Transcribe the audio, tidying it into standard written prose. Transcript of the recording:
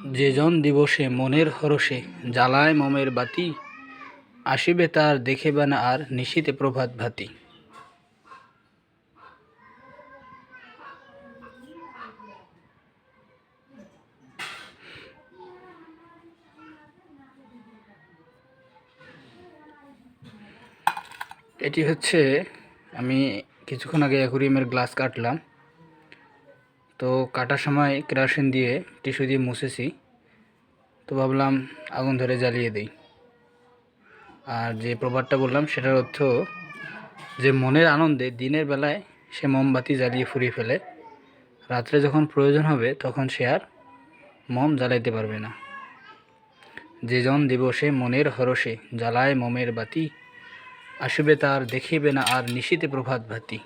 যে জন দিবসে মনের হরষে জ্বালায় মমের বাতি, আসিবে তার দেখিবে না আর নিশীথে প্রভাত ভাতি। এটি হচ্ছে, আমি কিছুক্ষণ আগে অ্যাকুরিয়ামের গ্লাস কাটলাম। তো কাটার সময় কেরোসিন দিয়ে টিস্যু দিয়ে মুছেছি, তো ভাবলাম আগুন ধরে জ্বালিয়ে দিই। আর যে প্রবাদটা বললাম সেটার অর্থ যে মনের আনন্দে দিনের বেলায় সে মোমবাতি জ্বালিয়ে ফুরিয়ে ফেলে, রাত্রে যখন প্রয়োজন হবে তখন সে আর মোম জ্বালাইতে পারবে না। যে জন দিবসে মনের হরষে জ্বালায় মোমের বাতি, আসিবে তার দেখিবে না আর নিশীথে প্রভাত ভাতি।